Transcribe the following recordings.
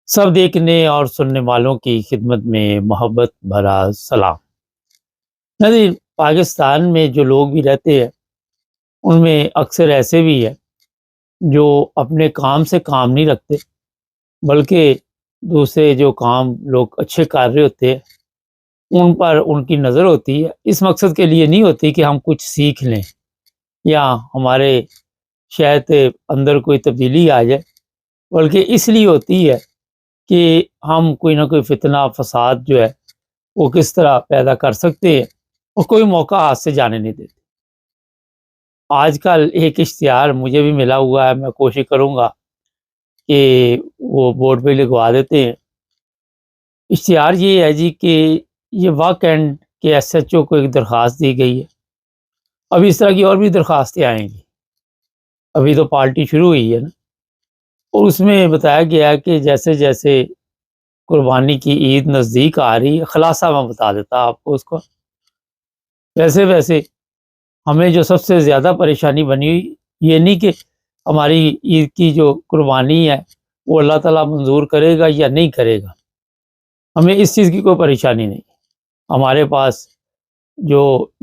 سب دیکھنے اور سننے والوں کی خدمت میں محبت بھرا سلام۔ نظیر، پاکستان میں جو لوگ بھی رہتے ہیں ان میں اکثر ایسے بھی ہیں جو اپنے کام سے کام نہیں رکھتے، بلکہ دوسرے جو کام لوگ اچھے کر رہے ہوتے ہیں ان پر ان کی نظر ہوتی ہے، اس مقصد کے لیے نہیں ہوتی کہ ہم کچھ سیکھ لیں یا ہمارے شاید اندر کوئی تبدیلی آ جائے، بلکہ اس لیے ہوتی ہے کہ ہم کوئی نہ کوئی فتنہ فساد جو ہے وہ کس طرح پیدا کر سکتے ہیں اور کوئی موقع ہاتھ سے جانے نہیں دیتے۔ آج کل ایک اشتہار مجھے بھی ملا ہوا ہے، میں کوشش کروں گا کہ وہ بورڈ پہ لگوا دیتے ہیں۔ اشتہار یہ ہے جی کہ یہ واک اینڈ کے ایس ایچ او کو ایک درخواست دی گئی ہے۔ اب اس طرح کی اور بھی درخواستیں آئیں گی، ابھی تو پارٹی شروع ہوئی ہے نا، اور اس میں بتایا گیا ہے کہ جیسے جیسے قربانی کی عید نزدیک آ رہی ہے، خلاصہ میں بتا دیتا آپ کو اس کو، ویسے ویسے ہمیں جو سب سے زیادہ پریشانی بنی ہوئی یہ نہیں کہ ہماری عید کی جو قربانی ہے وہ اللہ تعالیٰ منظور کرے گا یا نہیں کرے گا، ہمیں اس چیز کی کوئی پریشانی نہیں۔ ہمارے پاس جو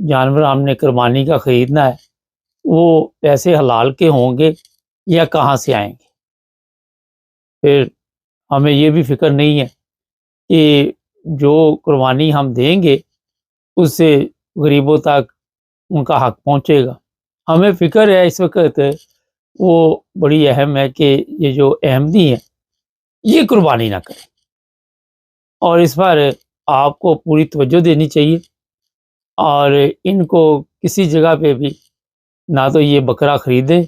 جانور ہم نے قربانی کا خریدنا ہے وہ پیسے حلال کے ہوں گے یا کہاں سے آئیں گے۔ پھر ہمیں یہ بھی فکر نہیں ہے کہ جو قربانی ہم دیں گے اس سے غریبوں تک ان کا حق پہنچے گا۔ ہمیں فکر ہے اس وقت وہ بڑی اہم ہے کہ یہ جو احمدی ہیں یہ قربانی نہ کریں، اور اس پر آپ کو پوری توجہ دینی چاہیے، اور ان کو کسی جگہ پہ بھی نہ تو یہ بکرا خریدیں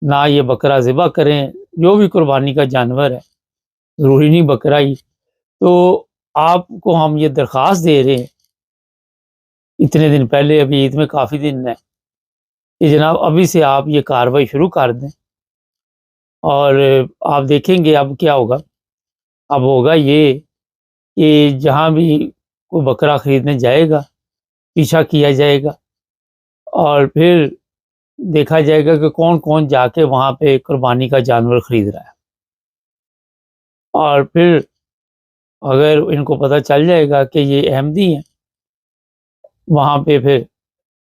نہ یہ بکرا ذبح کریں۔ جو بھی قربانی کا جانور ہے، ضروری نہیں بکرا ہی، تو آپ کو ہم یہ درخواست دے رہے ہیں اتنے دن پہلے، ابھی عید میں کافی دن ہے، کہ جناب ابھی سے آپ یہ کارروائی شروع کر دیں، اور آپ دیکھیں گے اب کیا ہوگا۔ اب ہوگا یہ کہ جہاں بھی کوئی بکرا خریدنے جائے گا پیچھا کیا جائے گا، اور پھر دیکھا جائے گا کہ کون کون جا کے وہاں پہ قربانی کا جانور خرید رہا ہے، اور پھر اگر ان کو پتہ چل جائے گا کہ یہ احمدی ہیں، وہاں پہ پھر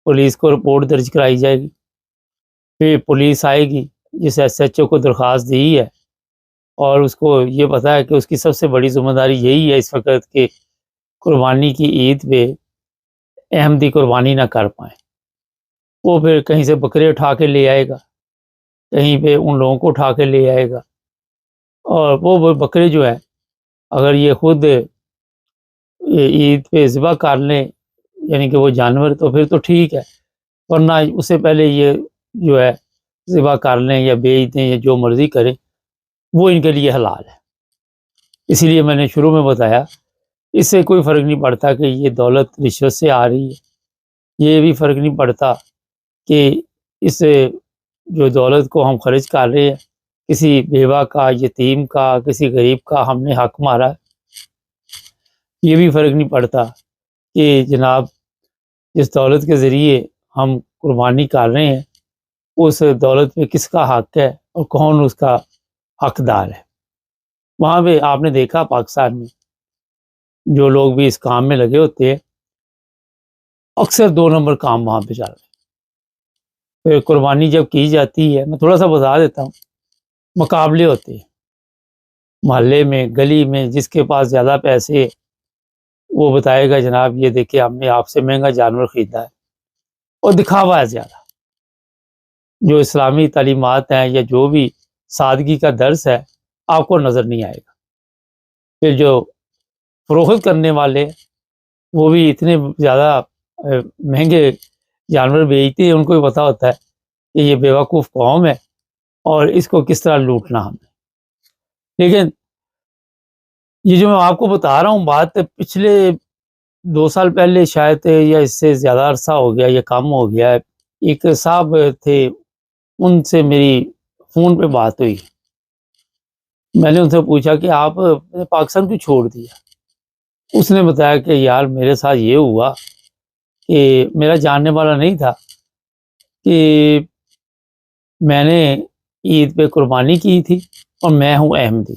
پولیس کو رپورٹ درج کرائی جائے گی، پھر پولیس آئے گی جس ایس ایچ او کو درخواست دی ہے، اور اس کو یہ پتہ ہے کہ اس کی سب سے بڑی ذمہ داری یہی ہے اس وقت کہ قربانی کی عید پہ احمدی قربانی نہ کر پائیں۔ وہ پھر کہیں سے بکرے اٹھا کے لے آئے گا، کہیں پہ ان لوگوں کو اٹھا کے لے آئے گا، اور وہ بکرے جو ہیں اگر یہ خود عید پہ ذبح کر لیں یعنی کہ وہ جانور تو پھر تو ٹھیک ہے، ورنہ اس سے پہلے یہ جو ہے ذبح کر لیں یا بیچ دیں یا جو مرضی کریں وہ ان کے لیے حلال ہے۔ اسی لیے میں نے شروع میں بتایا اس سے کوئی فرق نہیں پڑتا کہ یہ دولت رشوت سے آ رہی ہے، یہ بھی فرق نہیں پڑتا کہ اس جو دولت کو ہم خرچ کر رہے ہیں کسی بیوہ کا، یتیم کا، کسی غریب کا ہم نے حق مارا ہے، یہ بھی فرق نہیں پڑتا کہ جناب جس دولت کے ذریعے ہم قربانی کر رہے ہیں اس دولت میں کس کا حق ہے اور کون اس کا حقدار ہے۔ وہاں پہ آپ نے دیکھا پاکستان میں جو لوگ بھی اس کام میں لگے ہوتے ہیں اکثر 2 نمبر کام وہاں پہ چل رہے ہیں۔ پھر قربانی جب کی جاتی ہے، میں تھوڑا سا بتا دیتا ہوں، مقابلے ہوتے ہیں محلے میں، گلی میں، جس کے پاس زیادہ پیسے وہ بتائے گا جناب یہ دیکھیں ہم نے آپ سے مہنگا جانور خریدا ہے، اور دکھاوا ہے زیادہ۔ جو اسلامی تعلیمات ہیں یا جو بھی سادگی کا درس ہے آپ کو نظر نہیں آئے گا۔ پھر جو فروخت کرنے والے وہ بھی اتنے زیادہ مہنگے جانور بیچتے ہیں، ان کو بھی پتہ ہوتا ہے کہ یہ بیوقوف قوم ہے اور اس کو کس طرح لوٹنا ہمیں۔ لیکن یہ جو میں آپ کو بتا رہا ہوں بات پچھلے 2 سال پہلے شاید یا اس سے زیادہ عرصہ ہو گیا یا کم ہو گیا ہے، ایک صاحب تھے ان سے میری فون پہ بات ہوئی، میں نے ان سے پوچھا کہ آپ پاکستان کیوں چھوڑ دیا؟ اس نے بتایا کہ یار میرے ساتھ یہ ہوا کہ میرا جاننے والا نہیں تھا کہ میں نے عید پہ قربانی کی تھی اور میں ہوں احمدی،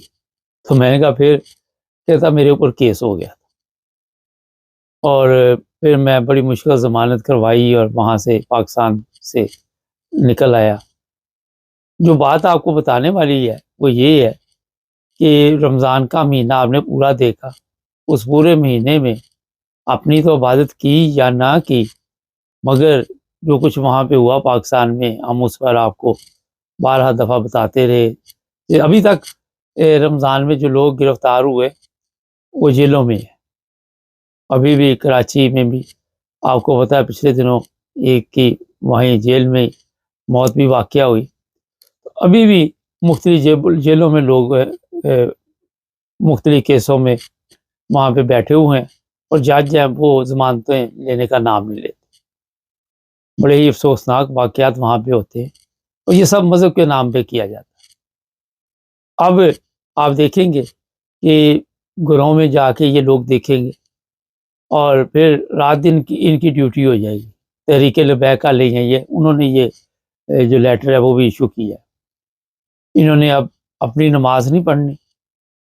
تو میں نے کہا پھر؟ کہتا میرے اوپر کیس ہو گیا اور پھر میں بڑی مشکل ضمانت کروائی اور وہاں سے پاکستان سے نکل آیا۔ جو بات آپ کو بتانے والی ہے وہ یہ ہے کہ رمضان کا مہینہ آپ نے پورا دیکھا، اس پورے مہینے میں اپنی تو عبادت کی یا نہ کی، مگر جو کچھ وہاں پہ ہوا پاکستان میں ہم اس پر آپ کو بارہ دفعہ بتاتے رہے کہ ابھی تک رمضان میں جو لوگ گرفتار ہوئے وہ جیلوں میں ہیں۔ ابھی بھی کراچی میں بھی آپ کو پتہ ہے پچھلے دنوں ایک کی وہیں جیل میں موت بھی واقع ہوئی۔ ابھی بھی مختلف جیلوں میں لوگ مختلف کیسوں میں وہاں پہ بیٹھے ہوئے ہیں اور جج ہیں وہ ضمانتیں لینے کا نام نہیں لیتے۔ بڑے ہی افسوسناک واقعات وہاں پہ ہوتے ہیں اور یہ سب مذہب کے نام پہ کیا جاتا ہے۔ اب آپ دیکھیں گے کہ گھروں میں جا کے یہ لوگ دیکھیں گے اور پھر رات دن کی ان کی ڈیوٹی ہو جائے گی۔ تحریک لبیک علیہ ہیں یہ، انہوں نے یہ جو لیٹر ہے وہ بھی ایشو کیا ہے۔ انہوں نے اب اپنی نماز نہیں پڑھنی،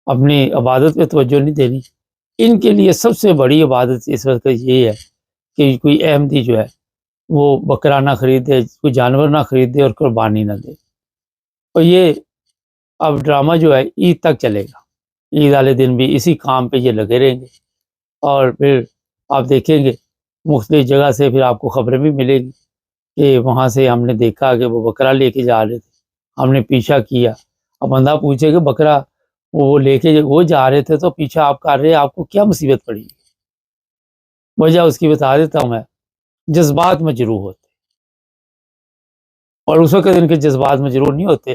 اپنی عبادت پہ توجہ نہیں دینی۔ ان کے لیے سب سے بڑی عبادت اس وقت یہ ہے کہ کوئی احمدی جو ہے وہ بکرا نہ خریدے، کوئی جانور نہ خریدے اور قربانی نہ دے۔ اور یہ اب ڈرامہ جو ہے عید تک چلے گا، عید والے دن بھی اسی کام پہ یہ لگے رہیں گے اور پھر آپ دیکھیں گے مختلف جگہ سے پھر آپ کو خبریں بھی ملے گی کہ وہاں سے ہم نے دیکھا کہ وہ بکرا لے کے جا رہے تھے، ہم نے پیچھا کیا۔ اب بندہ پوچھے کہ بکرا وہ لے کے وہ جا رہے تھے تو پیچھا آپ کر رہے، آپ کو کیا مصیبت پڑی؟ وجہ اس کی بتا دیتا ہوں میں، جذبات مجروح ہوتے اور اس وقت ان کے جذبات مجروح نہیں ہوتے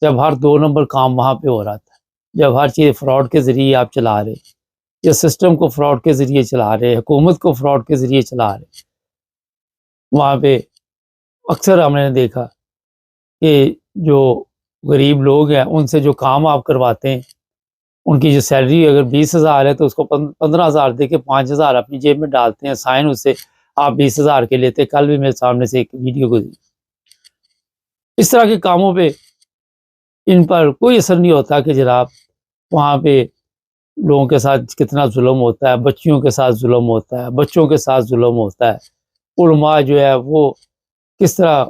جب ہر 2 نمبر کام وہاں پہ ہو رہا تھا، جب ہر چیز فراڈ کے ذریعے آپ چلا رہے یا سسٹم کو فراڈ کے ذریعے چلا رہے، حکومت کو فراڈ کے ذریعے چلا رہے۔ وہاں پہ اکثر ہم نے دیکھا کہ جو غریب لوگ ہیں ان سے جو کام آپ کرواتے ہیں، ان کی جو سیلری اگر 20,000 ہے تو اس کو 15,000 دے کے 5,000 اپنی جیب میں ڈالتے ہیں، سائن اس سے آپ 20,000 کے لیتے۔ کل بھی میرے سامنے سے ایک ویڈیو کو دی۔ اس طرح کے کاموں پہ ان پر کوئی اثر نہیں ہوتا کہ جناب وہاں پہ لوگوں کے ساتھ کتنا ظلم ہوتا ہے، بچیوں کے ساتھ ظلم ہوتا ہے، بچوں کے ساتھ ظلم ہوتا ہے۔ علماء جو ہے وہ کس طرح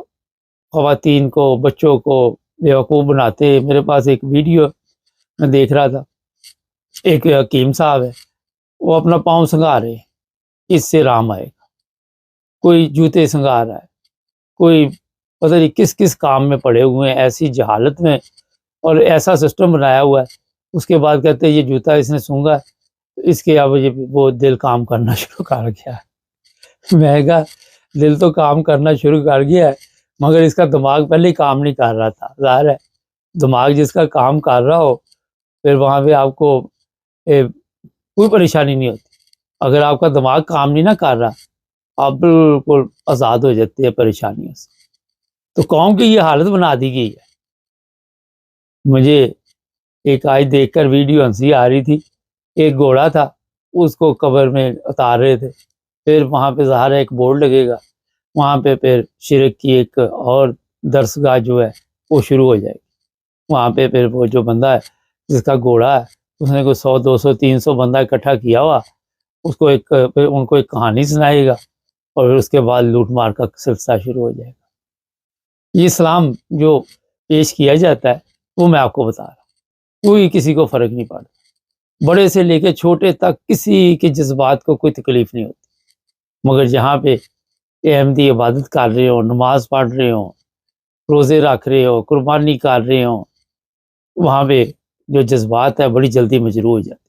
خواتین کو، بچوں کو بیوقوف بناتے ہیں۔ میرے پاس ایک ویڈیو میں دیکھ رہا تھا، ایک حکیم صاحب ہے، وہ اپنا پاؤں سنگھا رہے ہیں، اس سے رام آئے گا۔ کوئی جوتے سنگھا رہا ہے، کوئی پتہ نہیں کس کس کام میں پڑے ہوئے ہیں، ایسی جہالت میں، اور ایسا سسٹم بنایا ہوا ہے۔ اس کے بعد کہتے ہیں یہ جوتا اس نے سونگا ہے، اس کے اب وہ دل کام کرنا شروع کر گیا ہے۔ میں کہا دل تو کام کرنا شروع کر گیا ہے مگر اس کا دماغ پہلے ہی کام نہیں کر رہا تھا۔ ظاہر ہے دماغ جس کا کام کر رہا ہو پھر وہاں پہ آپ کو کوئی پریشانی نہیں ہوتی۔ اگر آپ کا دماغ کام نہیں نہ کر رہا، آپ بالکل آزاد ہو جاتے ہیں پریشانیوں سے۔ تو قوم کی یہ حالت بنا دی گئی ہے۔ مجھے ایک آج دیکھ کر ویڈیو ہنسی آ رہی تھی، ایک گھوڑا تھا، اس کو قبر میں اتار رہے تھے، پھر وہاں پہ ظاہر ایک بورڈ لگے گا، وہاں پہ پھر شرک کی ایک اور درسگاہ جو ہے وہ شروع ہو جائے گی۔ وہاں پہ پھر وہ جو بندہ ہے جس کا گھوڑا ہے اس نے کوئی 100 200 300 بندہ اکٹھا کیا ہوا، اس کو پھر ان کو ایک کہانی سنائے گا اور پھر اس کے بعد لوٹ مار کا سلسلہ شروع ہو جائے گا۔ یہ اسلام جو پیش کیا جاتا ہے وہ میں آپ کو بتا رہا ہوں، کوئی کسی کو فرق نہیں پڑتا، بڑے سے لے کے چھوٹے تک کسی کے جذبات کو کوئی تکلیف نہیں ہوتی۔ مگر جہاں پہ احمدی عبادت کر رہے ہوں، نماز پڑھ رہے ہوں، روزے رکھ رہے ہوں، قربانی کر رہے ہوں، وہاں پہ جو جذبات ہے بڑی جلدی مجروح ہو جاتی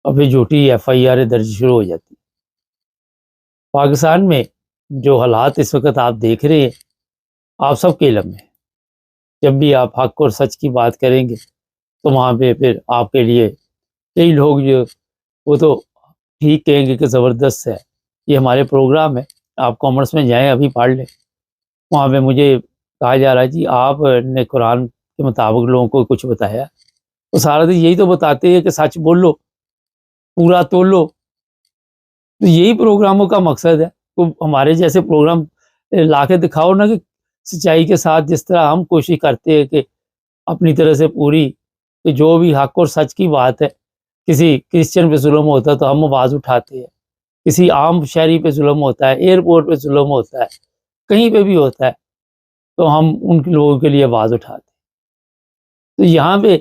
اور پھر جھوٹی FIR درج شروع ہو جاتی۔ پاکستان میں جو حالات اس وقت آپ دیکھ رہے ہیں آپ سب کے علم میں، جب بھی آپ حق اور سچ کی بات کریں گے تو وہاں پہ پھر آپ کے لیے کئی لوگ جو وہ تو ٹھیک کہیں گے کہ زبردست ہے، یہ ہمارے پروگرام ہے، آپ کامرس میں جائیں ابھی پڑھ لیں، وہاں پہ مجھے کہا جا رہا ہے جی آپ نے قرآن کے مطابق لوگوں کو کچھ بتایا، تو سارا دن یہی تو بتاتے ہیں کہ سچ بولو، پورا تولو۔ تو یہی پروگراموں کا مقصد ہے، تو ہمارے جیسے پروگرام لا کے دکھاؤ نا کہ سچائی کے ساتھ جس طرح ہم کوشش کرتے ہیں کہ اپنی طرح سے پوری کہ جو بھی حق اور سچ کی بات ہے، کسی کرسچن پہ ظلم ہوتا ہے تو ہم آواز اٹھاتے ہیں، کسی عام شہری پہ ظلم ہوتا ہے، ایئرپورٹ پہ ظلم ہوتا ہے، کہیں پہ بھی ہوتا ہے تو ہم ان لوگوں کے لیے آواز اٹھاتے ہیں۔ تو یہاں پہ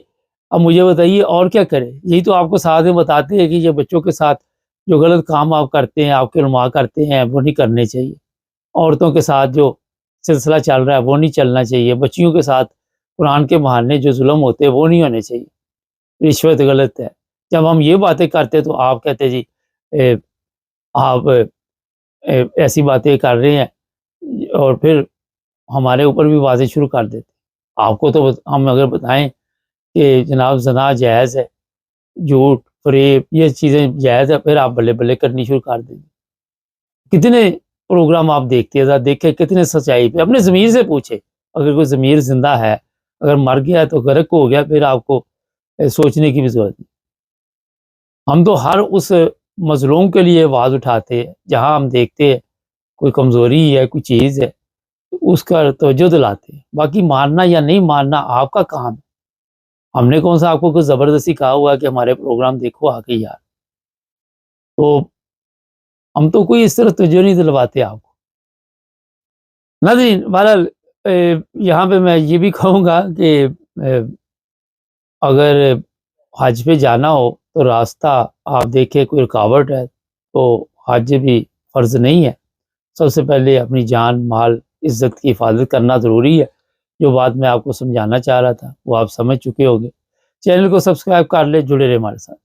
اب مجھے بتائیے اور کیا کرے؟ یہی تو آپ کو ساتھ میں بتاتے ہیں کہ یہ بچوں کے ساتھ جو غلط کام آپ کرتے ہیں، آپ کے علماء کرتے ہیں، وہ نہیں کرنے چاہیے۔ عورتوں کے ساتھ جو سلسلہ چل رہا ہے وہ نہیں چلنا چاہیے، بچیوں کے ساتھ قرآن کے بہانے جو ظلم ہوتے ہیں وہ نہیں ہونے چاہیے، رشوت غلط ہے۔ جب ہم یہ باتیں کرتے تو آپ کہتے جی آپ ایسی باتیں کر رہے ہیں، اور پھر ہمارے اوپر بھی باتیں شروع کر دیتے۔ آپ کو تو ہم اگر بتائیں کہ جناب زنا جائز ہے، جھوٹ فریب یہ چیزیں جائز ہے، پھر آپ بلے بلے کرنی شروع کر دیں گے۔ کتنے پروگرام آپ دیکھتے ہیں، ذرا دیکھیں کتنے سچائی پہ، اپنے ضمیر سے پوچھے، اگر کوئی ضمیر زندہ ہے، اگر مر گیا ہے تو غرق ہو گیا، پھر آپ کو سوچنے کی بھی ضرورت نہیں۔ ہم تو ہر اس مظلوم کے لیے آواز اٹھاتے ہیں، جہاں ہم دیکھتے ہیں کوئی کمزوری ہے، کوئی چیز ہے، اس کا توجہ دلاتے ہیں۔ باقی ماننا یا نہیں ماننا آپ کا کام ہے۔ ہم نے کون سا آپ کو کوئی زبردستی کہا ہوا کہ ہمارے پروگرام دیکھو آ کے یار؟ تو ہم تو کوئی اس طرح توجہ نہیں دلواتے آپ کو۔ ناظرین، بہرحال یہاں پہ میں یہ بھی کہوں گا کہ اگر حج پہ جانا ہو تو راستہ آپ دیکھیں کوئی رکاوٹ ہے تو حج بھی فرض نہیں ہے۔ سب سے پہلے اپنی جان مال عزت کی حفاظت کرنا ضروری ہے۔ جو بات میں آپ کو سمجھانا چاہ رہا تھا وہ آپ سمجھ چکے ہوں گے۔ چینل کو سبسکرائب کر لیں، جڑے رہے ہمارے ساتھ۔